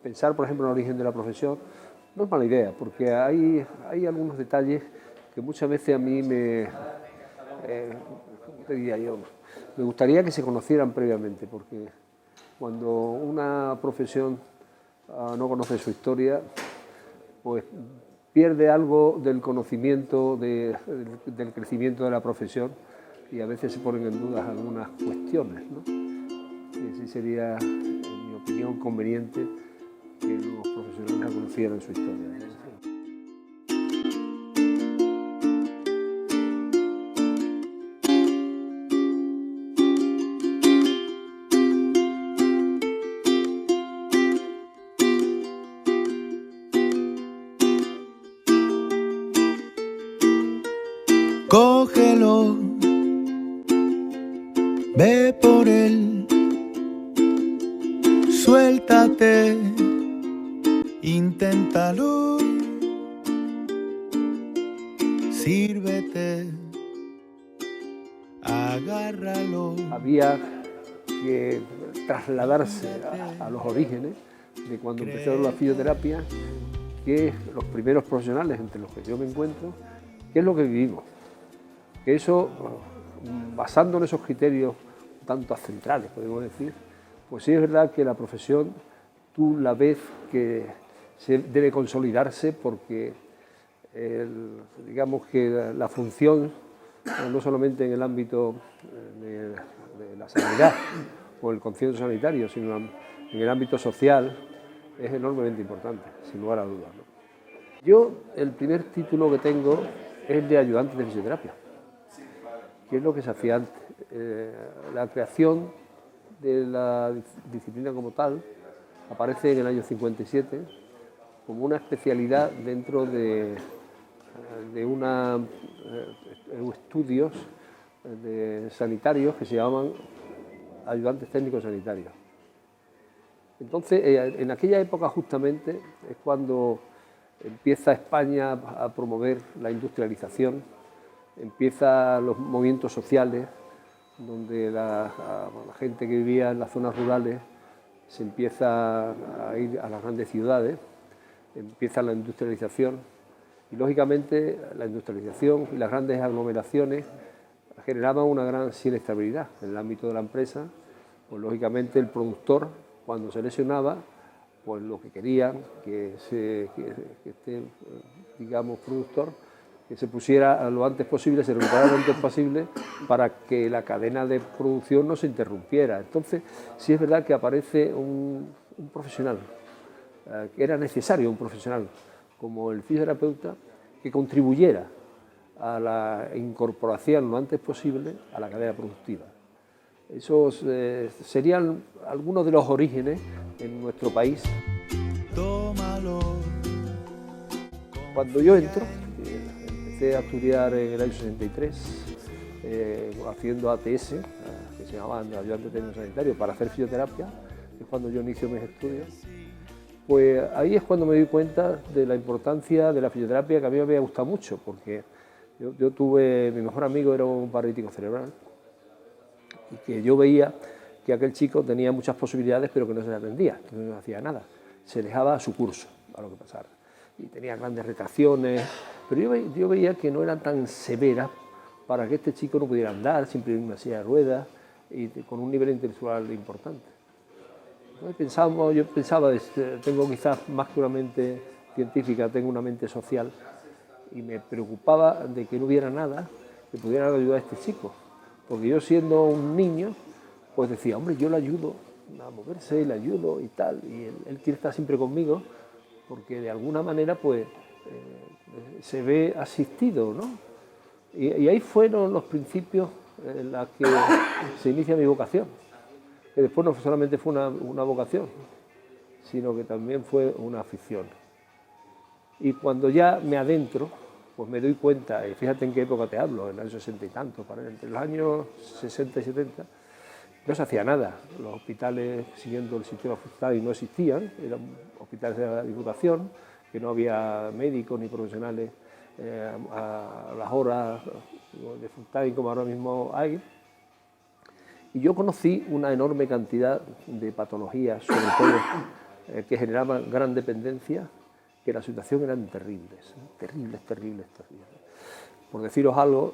pensar, por ejemplo, en el origen de la profesión no es mala idea, porque hay algunos detalles que muchas veces a mí ¿cómo te diría yo? Me gustaría que se conocieran previamente, porque cuando una profesión no conoce su historia, pues pierde algo del conocimiento, del crecimiento de la profesión, y a veces se ponen en duda algunas cuestiones, ¿no? Y sí sería, en mi opinión, conveniente que los profesionales conocieran su historia, ¿no? Cógelo, ve por él, suéltate, inténtalo, sírvete, agárralo. Había que trasladarse a los orígenes de cuando empezó la fisioterapia, que los primeros profesionales entre los que yo me encuentro, qué es lo que vivimos. Que eso, basando en esos criterios tanto centrales, podemos decir, pues sí es verdad que la profesión tú la ves que se debe consolidarse porque digamos que la función, no solamente en el ámbito de la sanidad o el concierto sanitario, sino en el ámbito social, es enormemente importante, sin lugar a dudas, ¿no? Yo, el primer título que tengo es el de ayudante de fisioterapia, que es lo que se hacía antes. La creación de la disciplina como tal aparece en el año 57 como una especialidad dentro de unos estudios sanitarios que se llaman ayudantes técnicos sanitarios. Entonces, en aquella época justamente es cuando empieza España a promover la industrialización, empiezan los movimientos sociales, donde la gente que vivía en las zonas rurales se empieza a ir a las grandes ciudades, empieza la industrialización y lógicamente la industrialización y las grandes aglomeraciones generaban una gran siniestrabilidad en el ámbito de la empresa. Pues lógicamente el productor, cuando se lesionaba, pues lo que querían que este, digamos, productor, que se pusiera lo antes posible, se recuperara lo antes posible para que la cadena de producción no se interrumpiera. Entonces, sí es verdad que aparece un profesional, que era necesario un profesional como el fisioterapeuta, que contribuyera a la incorporación lo antes posible a la cadena productiva. Esos serían algunos de los orígenes en nuestro país. Cuando yo entro, empecé a estudiar en el año 63, haciendo ATS, que se llamaba ayudante técnico sanitario, para hacer fisioterapia, es cuando yo inicio mis estudios. Pues ahí es cuando me di cuenta de la importancia de la fisioterapia, que a mí me había gustado mucho, porque yo tuve, mi mejor amigo era un paralítico cerebral, y que yo veía que aquel chico tenía muchas posibilidades, pero que no se le atendía, que no hacía nada, se dejaba a su curso, a lo que pasara, y tenía grandes retracciones, pero yo veía que no eran tan severas para que este chico no pudiera andar, siempre en una silla de ruedas, y con un nivel intelectual importante. Entonces yo pensaba, tengo quizás más que una mente científica, tengo una mente social, y me preocupaba de que no hubiera nada que pudiera ayudar a este chico, porque yo siendo un niño, pues decía, hombre, yo le ayudo a moverse, le ayudo y tal, y él quiere estar siempre conmigo, porque de alguna manera pues se ve asistido, ¿no? Y ahí fueron los principios en los que se inicia mi vocación, que después no solamente fue una vocación, sino que también fue una afición. Y cuando ya me adentro, pues me doy cuenta, y fíjate en qué época te hablo, en los años 60 y tanto, entre los años 60 y 70, no se hacía nada. Los hospitales, siguiendo el sistema hospitalario, no existían, eran hospitales de la Diputación, que no había médicos ni profesionales a las horas de full time como ahora mismo hay. Y yo conocí una enorme cantidad de patologías, sobre todo que generaban gran dependencia, que la situación eran terribles, terribles. Por deciros algo,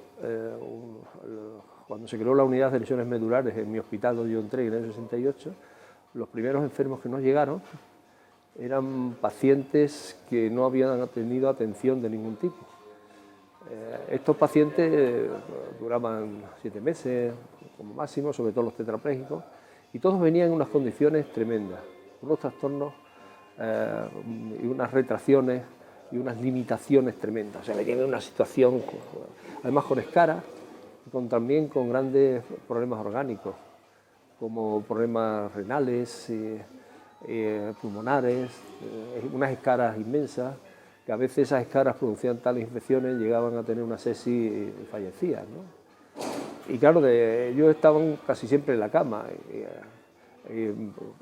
cuando se creó la unidad de lesiones medulares en mi hospital donde yo entré en el año 68, los primeros enfermos que nos llegaron eran pacientes que no habían tenido atención de ningún tipo. Estos pacientes duraban 7 meses como máximo, sobre todo los tetraplégicos, y todos venían en unas condiciones tremendas, unos trastornos y unas retracciones y unas limitaciones tremendas. O sea, venían en una situación, además con escaras, y también con grandes problemas orgánicos, como problemas renales, pulmonares, unas escaras inmensas, que a veces esas escaras producían tales infecciones, llegaban a tener una sepsis y fallecían, ¿no? Y claro, ellos estaban casi siempre en la cama,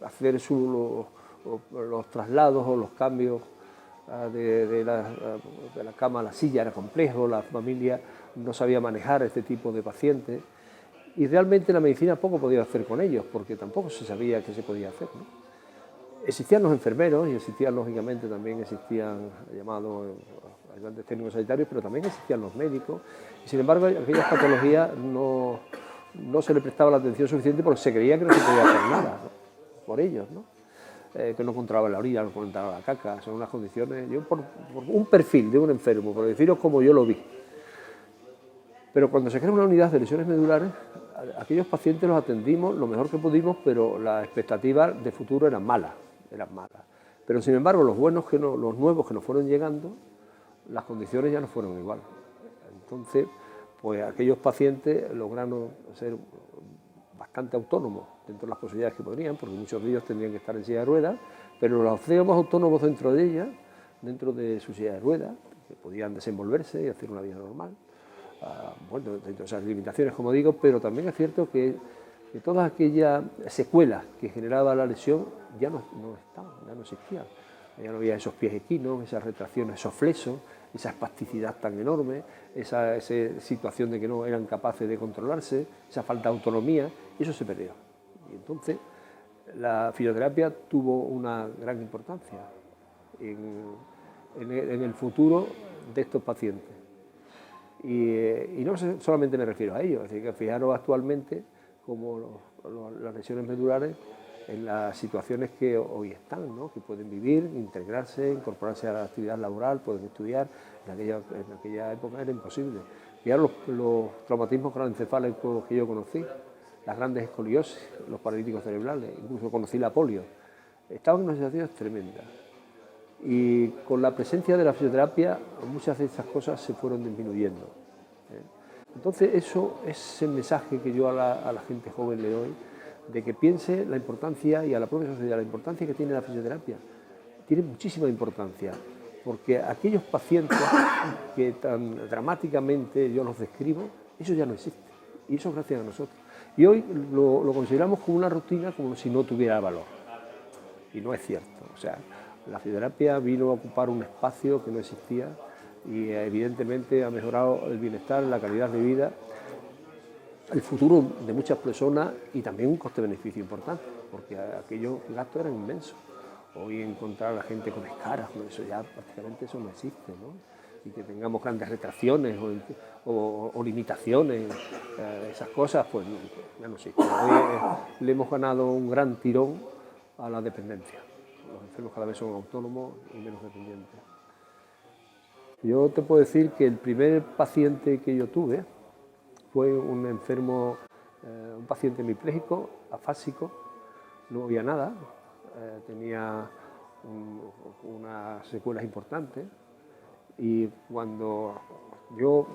hacer los traslados o los cambios de la cama a la silla era complejo, la familia no sabía manejar este tipo de pacientes y realmente la medicina poco podía hacer con ellos porque tampoco se sabía qué se podía hacer, ¿no? Existían los enfermeros y existían, lógicamente, también existían llamados ayudantes técnicos sanitarios, pero también existían los médicos y, sin embargo, aquellas patologías no se le prestaba la atención suficiente porque se creía que no se podía hacer nada, ¿no? Por ellos, ¿no? Que no controlaban la orina, no controlaban la caca, son unas condiciones, yo por un perfil de un enfermo, por deciros como yo lo vi. Pero cuando se crea una unidad de lesiones medulares, aquellos pacientes los atendimos lo mejor que pudimos, pero las expectativas de futuro eran malas. Pero sin embargo, los nuevos que nos fueron llegando, las condiciones ya no fueron igual. Entonces, pues aquellos pacientes lograron ser bastante autónomos dentro de las posibilidades que podrían, porque muchos de ellos tendrían que estar en silla de ruedas, pero los hacíamos autónomos dentro de ella, dentro de su silla de ruedas, que podían desenvolverse y hacer una vida normal. Bueno, dentro de esas limitaciones, como digo, pero también es cierto que todas aquellas secuelas que generaba la lesión ya no estaban, ya no existían. Ya no había esos pies equinos, esas retracciones, esos flesos, esa espasticidad tan enorme, esa situación de que no eran capaces de controlarse, esa falta de autonomía, eso se perdió. Y entonces la fisioterapia tuvo una gran importancia en el futuro de estos pacientes. Y no solamente me refiero a ello, es decir, que fijaros actualmente como las lesiones medulares en las situaciones que hoy están, ¿no? Que pueden vivir, integrarse, incorporarse a la actividad laboral, pueden estudiar. En aquella época era imposible. Fijaros los traumatismos craneoencefálicos que yo conocí, las grandes escoliosis, los paralíticos cerebrales, incluso conocí la polio. Estaban en unas situaciones tremendas. Y con la presencia de la fisioterapia, muchas de estas cosas se fueron disminuyendo. Entonces, eso es el mensaje que yo a la gente joven le doy, de que piense la importancia, y a la propia sociedad, la importancia que tiene la fisioterapia. Tiene muchísima importancia, porque aquellos pacientes que tan dramáticamente yo los describo, eso ya no existe, y eso es gracias a nosotros. Y hoy lo consideramos como una rutina, como si no tuviera valor, y no es cierto. O sea, la fisioterapia vino a ocupar un espacio que no existía y evidentemente ha mejorado el bienestar, la calidad de vida, el futuro de muchas personas y también un coste-beneficio importante, porque aquellos gastos eran inmensos. Hoy encontrar a la gente con escaras, eso ya prácticamente eso no existe, ¿no? Y que tengamos grandes retracciones o limitaciones, esas cosas, pues ya no existen. Hoy le hemos ganado un gran tirón a la dependencia. Los enfermos cada vez son autónomos y menos dependientes. Yo te puedo decir que el primer paciente que yo tuve fue un enfermo, un paciente hemipléjico, afásico, no había nada, tenía unas secuelas importantes y cuando yo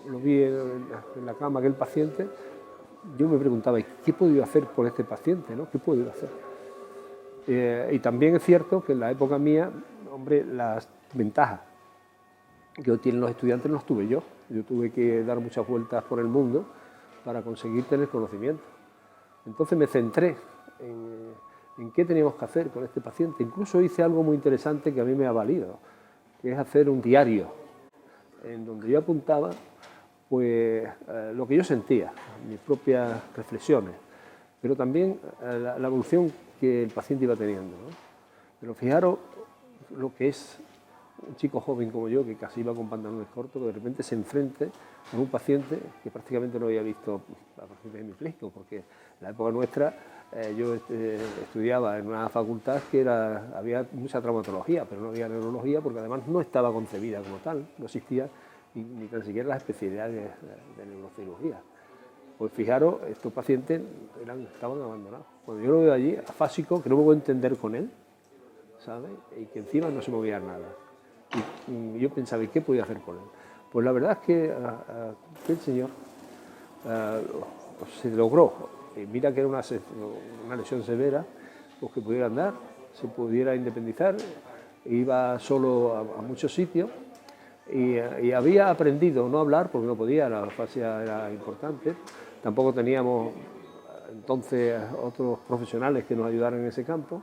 lo vi en la cama aquel paciente, yo me preguntaba, ¿qué puedo yo hacer por este paciente, ¿no? ¿Qué puedo yo hacer? Y también es cierto que en la época mía, hombre, las ventajas que hoy tienen los estudiantes no las tuve yo. Yo tuve que dar muchas vueltas por el mundo para conseguir tener conocimiento. Entonces me centré en qué teníamos que hacer con este paciente. Incluso hice algo muy interesante que a mí me ha valido, que es hacer un diario en donde yo apuntaba pues, lo que yo sentía, mis propias reflexiones, pero también la evolución que el paciente iba teniendo, ¿no? Pero fijaros lo que es un chico joven como yo, que casi iba con pantalones cortos, que de repente se enfrente con un paciente que prácticamente no había visto a pacientes hemipléjicos, porque en la época nuestra yo estudiaba en una facultad que había mucha traumatología, pero no había neurología, porque además no estaba concebida como tal, no existía ni tan siquiera las especialidades de neurocirugía. Pues fijaros, estos pacientes estaban abandonados. Cuando yo lo veo allí, afásico, que no me puedo entender con él, ¿sabes? Y que encima no se movía nada. Y yo pensaba, ¿y qué podía hacer con él? Pues la verdad es que el señor se logró. Y mira que era una lesión severa, pues que pudiera andar, se pudiera independizar, iba solo a muchos sitios y había aprendido no a hablar porque no podía, la afasia era importante. Tampoco teníamos entonces otros profesionales que nos ayudaran en ese campo.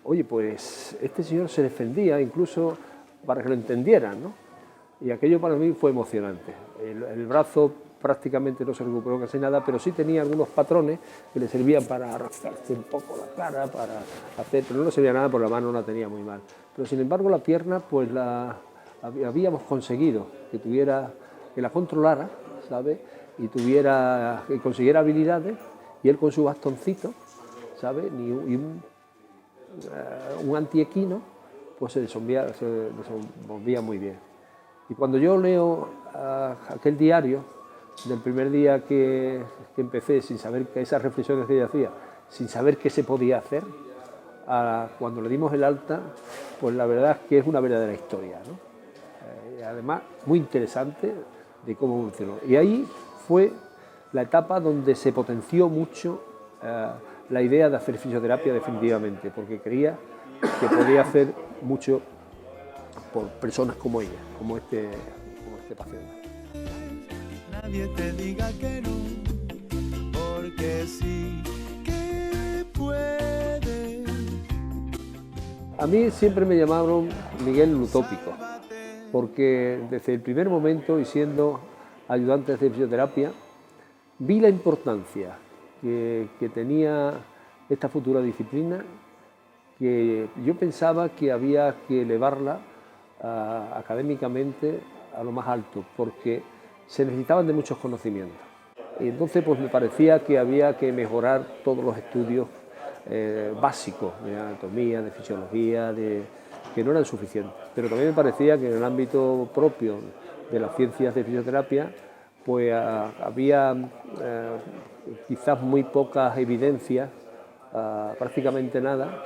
Oye, pues este señor se defendía incluso para que lo entendieran, ¿no? Y aquello para mí fue emocionante. El brazo prácticamente no se recuperó casi nada, pero sí tenía algunos patrones que le servían para rascarse un poco la cara, para hacer, pero no le servía nada porque la mano la tenía muy mal. Pero sin embargo la pierna, pues habíamos conseguido que la controlara, ¿sabes? Y que consiguiera habilidades, y él con su bastoncito, ¿sabes? Y un antiequino, pues se desenvolvía muy bien. Y cuando yo leo aquel diario del primer día que empecé, sin saber que esas reflexiones que ella hacía, sin saber qué se podía hacer, cuando le dimos el alta, pues la verdad es que es una verdadera historia, ¿no? Además, muy interesante de cómo evolucionó. Y ahí fue la etapa donde se potenció mucho la idea de hacer fisioterapia definitivamente, porque creía que podía hacer mucho por personas como ella, como este paciente. Nadie te diga que no, porque sí que puede. A mí siempre me llamaron Miguel el Utópico, porque desde el primer momento, y siendo ayudante de fisioterapia, vi la importancia que tenía esta futura disciplina, que yo pensaba que había que elevarla académicamente a lo más alto, porque se necesitaban de muchos conocimientos. Y entonces pues me parecía que había que mejorar todos los estudios básicos de anatomía, de fisiología, que no eran suficientes. Pero también me parecía que en el ámbito propio de las ciencias de fisioterapia pues había quizás muy pocas evidencias, prácticamente nada,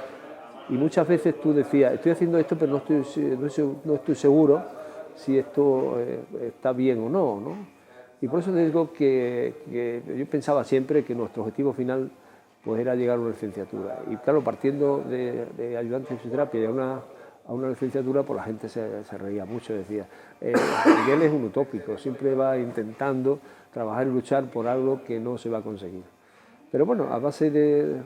y muchas veces tú decías, estoy haciendo esto pero no estoy seguro si esto está bien o no, ¿no? Y por eso te digo que yo pensaba siempre que nuestro objetivo final pues era llegar a una licenciatura. Y claro, partiendo de ayudante de fisioterapia y a una licenciatura, pues la gente se reía mucho, decía, Miguel es un utópico, siempre va intentando trabajar y luchar por algo que no se va a conseguir. Pero bueno, a base de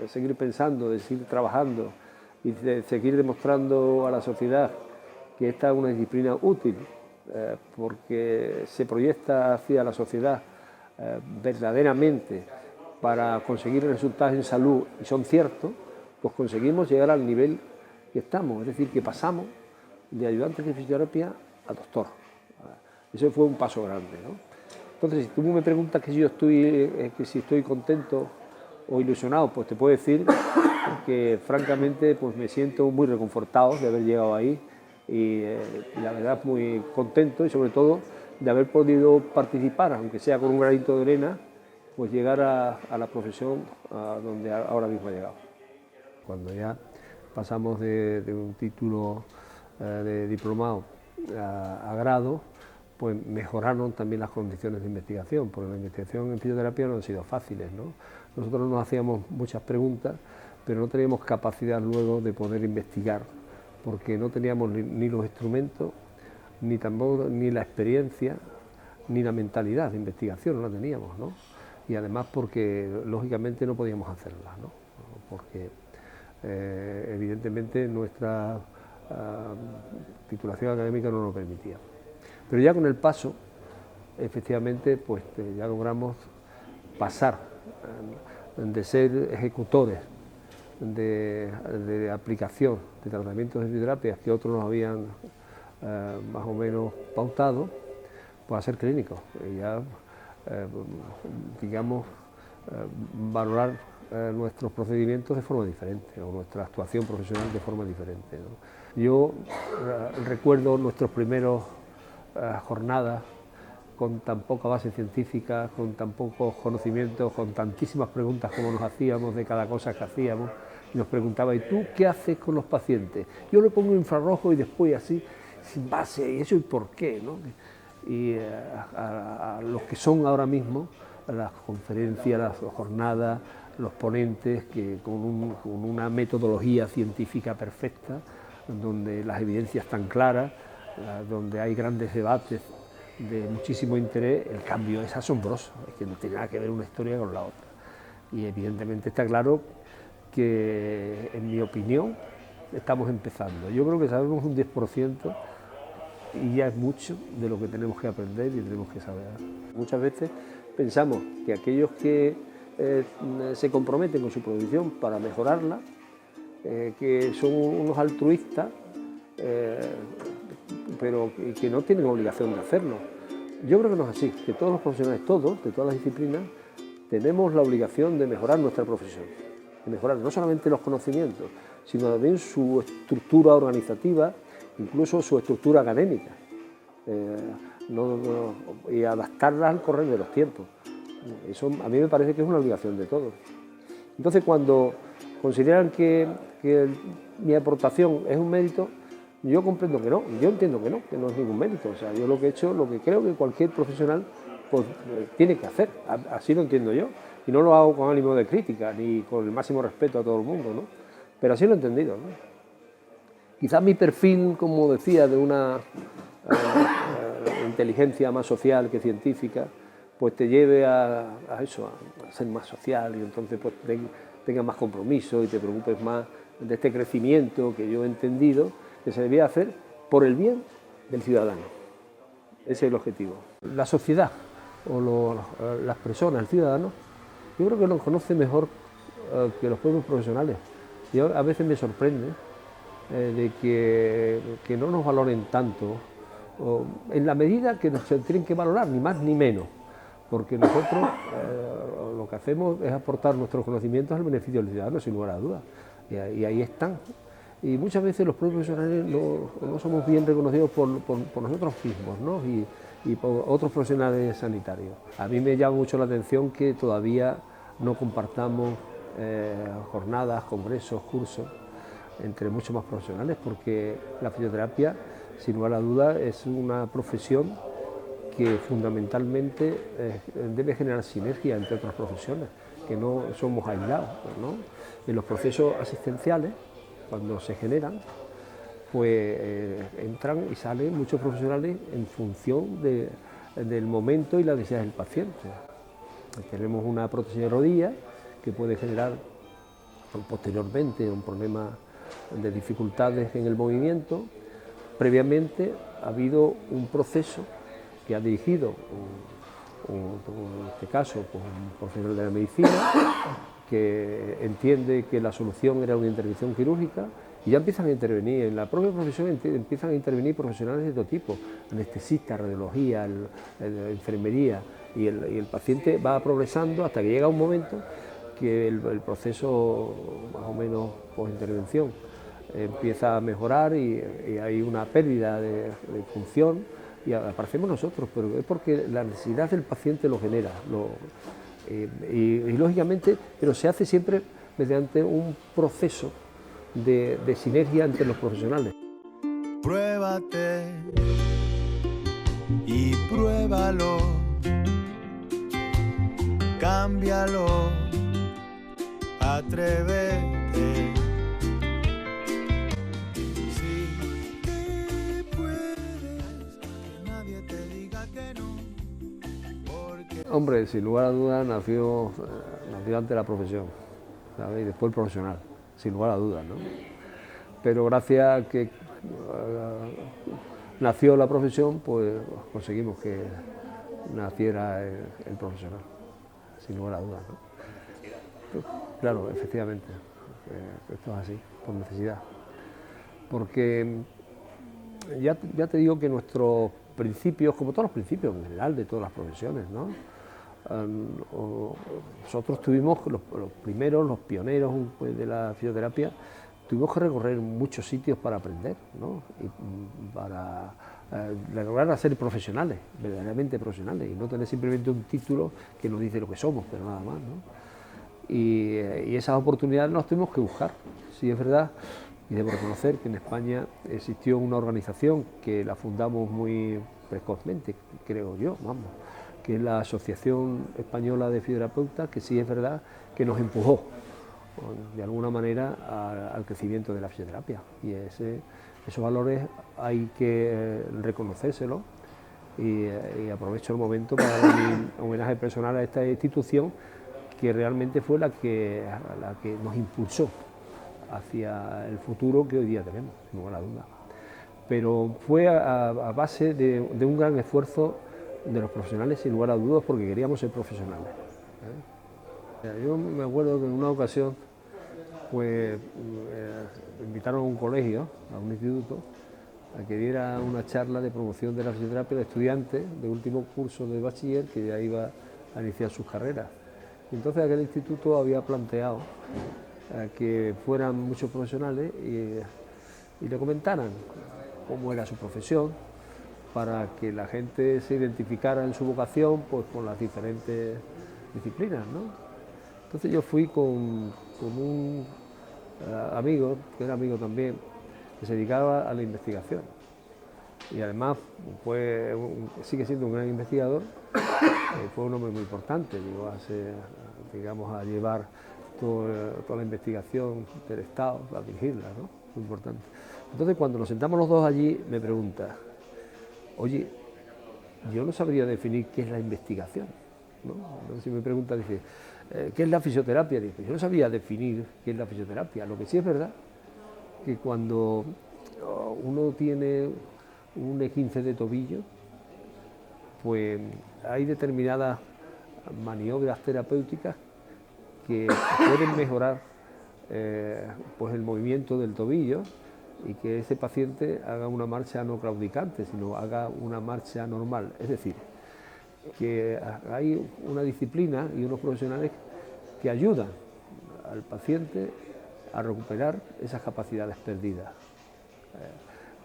seguir pensando, de seguir trabajando y de seguir demostrando a la sociedad que esta es una disciplina útil, porque se proyecta hacia la sociedad verdaderamente para conseguir resultados en salud y son ciertos, pues conseguimos llegar al nivel que estamos, es decir, que pasamos de ayudante de fisioterapia a doctor. Eso fue un paso grande, ¿no? Entonces, si tú me preguntas que si estoy contento o ilusionado, pues te puedo decir que francamente pues me siento muy reconfortado de haber llegado ahí y la verdad muy contento y sobre todo de haber podido participar, aunque sea con un granito de arena, pues llegar a la profesión a donde ahora mismo he llegado. Cuando ya pasamos de un título de diplomado a grado, pues mejoraron también las condiciones de investigación, porque la investigación en fisioterapia no han sido fáciles, ¿no? Nosotros nos hacíamos muchas preguntas, pero no teníamos capacidad luego de poder investigar, porque no teníamos ni los instrumentos, ni tampoco ni la experiencia, ni la mentalidad de investigación, no la teníamos, ¿no? Y además porque lógicamente no podíamos hacerla, ¿no? Porque evidentemente nuestra titulación académica no lo permitía. Pero ya con el paso, efectivamente, pues ya logramos pasar de ser ejecutores de aplicación de tratamientos de fisioterapia que otros nos habían más o menos pautado, pues a ser clínicos y ya, digamos, valorar nuestros procedimientos de forma diferente o nuestra actuación profesional de forma diferente, ¿no? Yo recuerdo nuestros primeros jornadas con tan poca base científica, con tan pocos conocimientos, con tantísimas preguntas como nos hacíamos de cada cosa que hacíamos, y nos preguntaba, ¿y tú qué haces con los pacientes? Yo le pongo infrarrojo y después así, sin base, y eso y por qué, ¿no? Y a los que son ahora mismo, las conferencias, las jornadas, los ponentes, que con una metodología científica perfecta, donde las evidencias están claras, donde hay grandes debates de muchísimo interés, el cambio es asombroso, es que no tiene nada que ver una historia con la otra. Y evidentemente está claro que, en mi opinión, estamos empezando. Yo creo que sabemos un 10% y ya es mucho de lo que tenemos que aprender y tenemos que saber. Muchas veces pensamos que aquellos que se comprometen con su profesión para mejorarla, que son unos altruistas, pero que no tienen obligación de hacerlo. Yo creo que no es así, que todos los profesionales, todos, de todas las disciplinas, tenemos la obligación de mejorar nuestra profesión, de mejorar no solamente los conocimientos, sino también su estructura organizativa, incluso su estructura académica, y adaptarla al correr de los tiempos. Eso a mí me parece que es una obligación de todos. Entonces, cuando consideran que mi aportación es un mérito, yo comprendo que no, yo entiendo que no es ningún mérito. O sea, yo lo que he hecho, lo que creo que cualquier profesional pues, tiene que hacer, así lo entiendo yo, y no lo hago con ánimo de crítica, ni con el máximo respeto a todo el mundo, ¿no? Pero así lo he entendido, ¿no? Quizás mi perfil, como decía, de una inteligencia más social que científica, pues te lleve a eso, a ser más social, y entonces pues tengas más compromiso y te preocupes más de este crecimiento que yo he entendido que se debía hacer por el bien del ciudadano. Ese es el objetivo. La sociedad o las personas, el ciudadano, yo creo que nos conoce mejor que los propios profesionales. Yo a veces me sorprende de que no nos valoren tanto, en la medida que nos tienen que valorar, ni más ni menos, porque nosotros lo que hacemos es aportar nuestros conocimientos al beneficio del ciudadano, sin lugar a dudas, y ahí están. Y muchas veces los propios profesionales no somos bien reconocidos por nosotros mismos, ¿no? y por otros profesionales sanitarios. A mí me llama mucho la atención que todavía no compartamos jornadas, congresos, cursos entre muchos más profesionales, porque la fisioterapia, sin lugar a dudas, es una profesión que fundamentalmente debe generar sinergia entre otras profesiones, que no somos aislados, ¿no? En los procesos asistenciales, cuando se generan, pues entran y salen muchos profesionales en función del momento y la necesidad del paciente. Tenemos una prótesis de rodilla que puede generar posteriormente un problema de dificultades en el movimiento. Previamente ha habido un proceso que ha dirigido, en este caso, pues, un profesional de la medicina, que entiende que la solución era una intervención quirúrgica, y ya empiezan a intervenir, en la propia profesión empiezan a intervenir profesionales de todo tipo, anestesistas, radiología, enfermería, y el paciente va progresando hasta que llega un momento que el proceso, más o menos, post-intervención, empieza a mejorar y hay una pérdida de función, y aparecemos nosotros, pero es porque la necesidad del paciente lo genera, y lógicamente, pero se hace siempre mediante un proceso de sinergia entre los profesionales. Pruébate y pruébalo, cámbialo, atrévete. Sí que puedes, que nadie te diga que no. Hombre, sin lugar a dudas nació antes la profesión, ¿sabes? Y después el profesional, sin lugar a dudas, ¿no? Pero gracias a que nació la profesión, pues conseguimos que naciera el profesional, sin lugar a dudas, ¿no? Claro, efectivamente. esto es así, por necesidad. Porque ya te digo que nuestros principios, como todos los principios en general de todas las profesiones, ¿no? Nosotros tuvimos los primeros, los pioneros de la fisioterapia, tuvimos que recorrer muchos sitios para aprender, ¿no? Y para lograr ser profesionales, verdaderamente profesionales, y no tener simplemente un título que nos dice lo que somos, pero nada más, ¿no? Y esas oportunidades las tuvimos que buscar. Sí, es verdad, y debo reconocer que en España existió una organización que la fundamos muy precozmente, creo yo, vamos, que es la Asociación Española de Fisioterapeutas, que sí es verdad que nos empujó de alguna manera al crecimiento de la fisioterapia, y esos valores hay que reconocérselos, y aprovecho el momento para dar mi homenaje personal a esta institución, que realmente fue la que nos impulsó hacia el futuro que hoy día tenemos, sin lugar a duda. Pero fue a base de un gran esfuerzo de los profesionales, sin lugar a dudas, porque queríamos ser profesionales. Yo me acuerdo que en una ocasión pues, me invitaron a un colegio, a un instituto, a que diera una charla de promoción de la fisioterapia de estudiantes de último curso de bachiller que ya iba a iniciar sus carreras. Y entonces aquel instituto había planteado que fueran muchos profesionales y le comentaran cómo era su profesión, para que la gente se identificara en su vocación pues, con las diferentes disciplinas, ¿no? Entonces yo fui con un amigo, que era amigo también, que se dedicaba a la investigación, y además sigue siendo un gran investigador, fue un hombre muy importante, digamos, a llevar toda la investigación del Estado, a dirigirla, ¿no? Muy importante. Entonces cuando nos sentamos los dos allí, me pregunta: oye, yo no sabría definir qué es la investigación, ¿no? Entonces me pregunta, dice, ¿qué es la fisioterapia? Dice, yo no sabría definir qué es la fisioterapia. Lo que sí es verdad que cuando uno tiene un E15 de tobillo, pues hay determinadas maniobras terapéuticas que pueden mejorar pues el movimiento del tobillo, y que ese paciente haga una marcha no claudicante, sino haga una marcha normal. Es decir, que hay una disciplina y unos profesionales que ayudan al paciente a recuperar esas capacidades perdidas.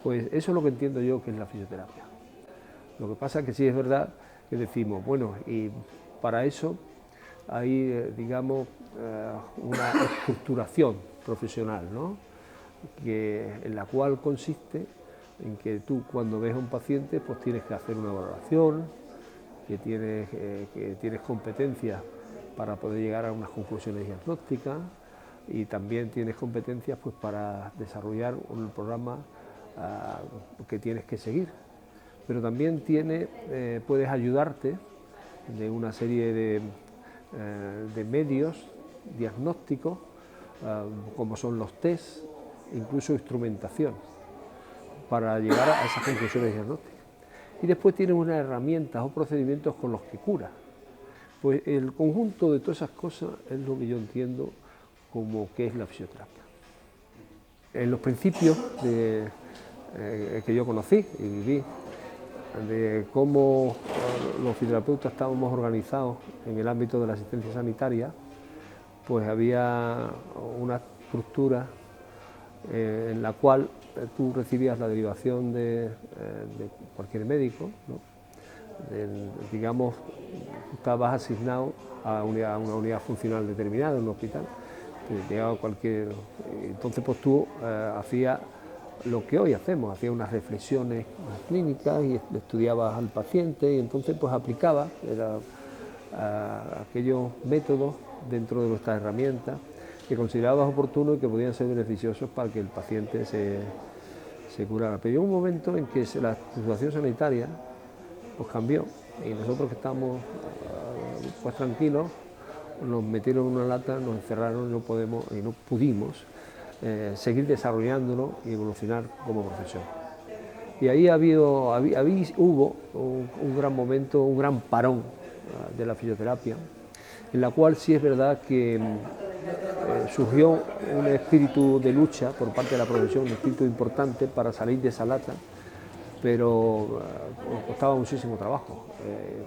Pues eso es lo que entiendo yo que es la fisioterapia. Lo que pasa es que sí es verdad que decimos, bueno, y para eso hay, digamos, una estructuración profesional, ¿no? En la cual consiste en que tú, cuando ves a un paciente, pues tienes que hacer una valoración, que tienes competencias para poder llegar a unas conclusiones diagnósticas, y también tienes competencias pues, para desarrollar un programa que tienes que seguir. Pero también puedes ayudarte de una serie de medios diagnósticos, como son los test, incluso instrumentación, para llegar a esas conclusiones diagnósticas. Y después tienes unas herramientas o procedimientos con los que curas. Pues el conjunto de todas esas cosas es lo que yo entiendo como que es la fisioterapia. En los principios que yo conocí y viví, de cómo los fisioterapeutas estábamos organizados en el ámbito de la asistencia sanitaria, pues había una estructura en la cual tú recibías la derivación de cualquier médico, ¿no? Digamos, estabas asignado a una unidad funcional determinada en un hospital, entonces pues tú hacías lo que hoy hacemos, hacías unas reflexiones clínicas y estudiabas al paciente, y entonces pues aplicabas aquellos métodos dentro de nuestras herramientas que considerabas oportunos y que podían ser beneficiosos para que el paciente se curara. Pero llegó un momento en que la situación sanitaria pues cambió, y nosotros que estábamos pues tranquilos, nos metieron en una lata, nos encerraron y no pudimos seguir desarrollándolo y evolucionar como profesión. Y ahí hubo un gran momento, un gran parón de la fisioterapia, en la cual sí es verdad que surgió un espíritu de lucha por parte de la profesión, un espíritu importante para salir de esa lata, pero costaba muchísimo trabajo,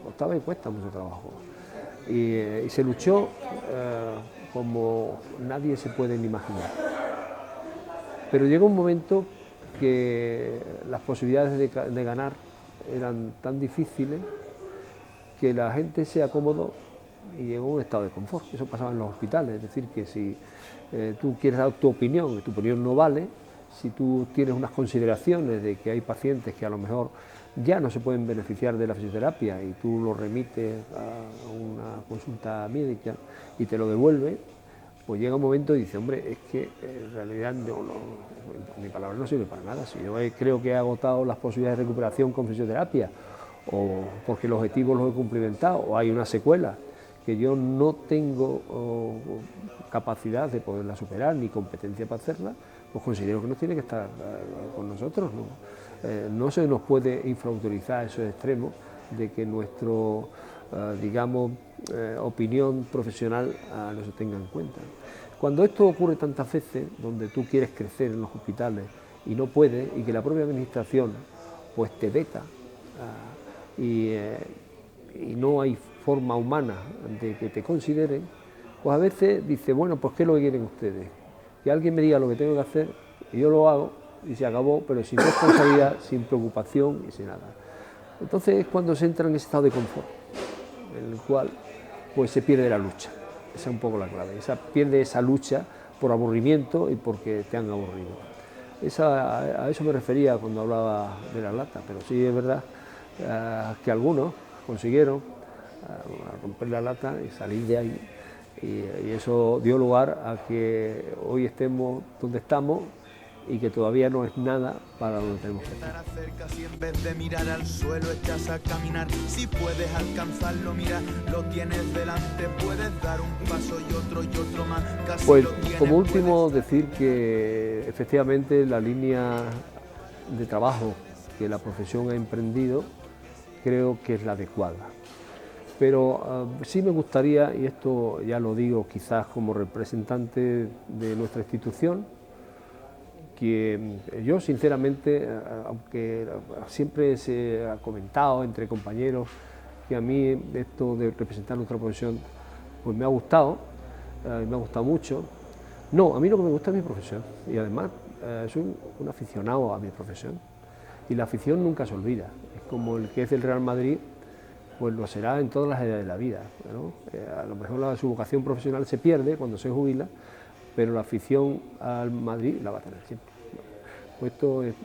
costaba y cuesta mucho trabajo. Y se luchó como nadie se puede ni imaginar. Pero llegó un momento que las posibilidades de ganar eran tan difíciles que la gente se acomodó y llegó a un estado de confort. Eso pasaba en los hospitales, es decir, que si tú quieres dar tu opinión y tu opinión no vale, si tú tienes unas consideraciones de que hay pacientes que a lo mejor ya no se pueden beneficiar de la fisioterapia y tú lo remites a una consulta médica y te lo devuelve, pues llega un momento y dice, hombre, es que en realidad mi palabra no sirve para nada. Si yo creo que he agotado las posibilidades de recuperación con fisioterapia, o porque los objetivos los he cumplimentado, o hay una secuela que yo no tengo capacidad de poderla superar ni competencia para hacerla, pues considero que no tiene que estar con nosotros. No se nos puede infrautorizar esos extremos de que nuestro, digamos, opinión profesional no se tenga en cuenta. Cuando esto ocurre tantas veces, donde tú quieres crecer en los hospitales y no puedes, y que la propia administración pues te veta, y no hay forma humana de que te consideren, pues a veces dice, bueno, pues ¿qué es lo que quieren ustedes? Que alguien me diga lo que tengo que hacer, y yo lo hago, y se acabó, pero sin responsabilidad, sin preocupación y sin nada. Entonces es cuando se entra en ese estado de confort, en el cual pues se pierde la lucha. Esa es un poco la clave, pierde esa lucha por aburrimiento y porque te han aburrido. A eso me refería cuando hablaba de la lata, pero sí es verdad que algunos consiguieron romper la lata y salir de ahí, y eso dio lugar a que hoy estemos donde estamos y que todavía no es nada para donde tenemos que estar. Si en vez de mirar al suelo echas a caminar, si puedes alcanzarlo, mira, lo tienes delante, puedes dar un paso y otro más. Casi pues lo tienes, como último decir que efectivamente la línea de trabajo que la profesión ha emprendido creo que es la adecuada. Pero sí me gustaría, y esto ya lo digo quizás como representante de nuestra institución, que yo sinceramente, aunque siempre se ha comentado entre compañeros que a mí esto de representar nuestra profesión pues me ha gustado mucho. No, a mí lo que me gusta es mi profesión, y además soy un aficionado a mi profesión, y la afición nunca se olvida. Es como el que es del Real Madrid, pues lo será en todas las edades de la vida, ¿no? A lo mejor su vocación profesional se pierde cuando se jubila, pero la afición al Madrid la va a tener siempre. Pues esto es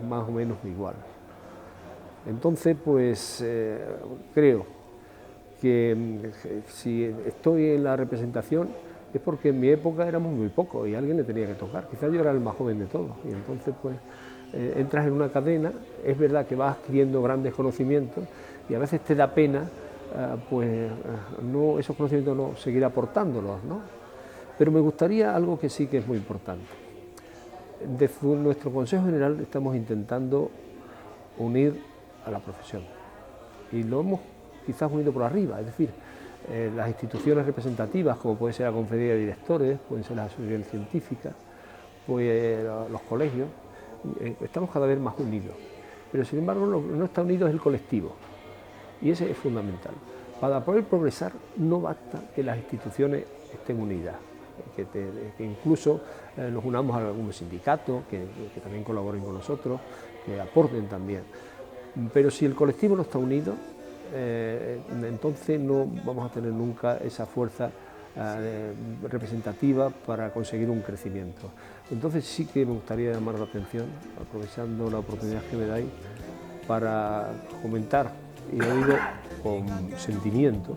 más o menos igual. Entonces, pues creo que si estoy en la representación es porque en mi época éramos muy pocos y a alguien le tenía que tocar. Quizás yo era el más joven de todos, y entonces pues entras en una cadena. Es verdad que vas adquiriendo grandes conocimientos y a veces te da pena esos conocimientos no seguir aportándolos, ¿no? Pero me gustaría algo que sí que es muy importante. Desde nuestro Consejo General estamos intentando unir a la profesión, y lo hemos quizás unido por arriba, es decir, las instituciones representativas, como puede ser la Conferencia de Directores, pueden ser las asociaciones científicas, pues los colegios, estamos cada vez más unidos, pero sin embargo lo que no está unido es el colectivo, y ese es fundamental. Para poder progresar no basta que las instituciones estén unidas, que incluso nos unamos a algún sindicato, que también colaboren con nosotros, que aporten también. Pero si el colectivo no está unido, entonces no vamos a tener nunca esa fuerza representativa para conseguir un crecimiento. Entonces sí que me gustaría llamar la atención, aprovechando la oportunidad que me dais, para comentar, y lo digo con sentimiento,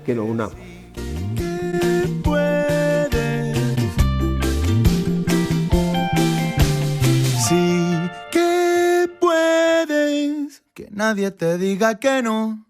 que nos unamos. Sí que puedes, que nadie te diga que no.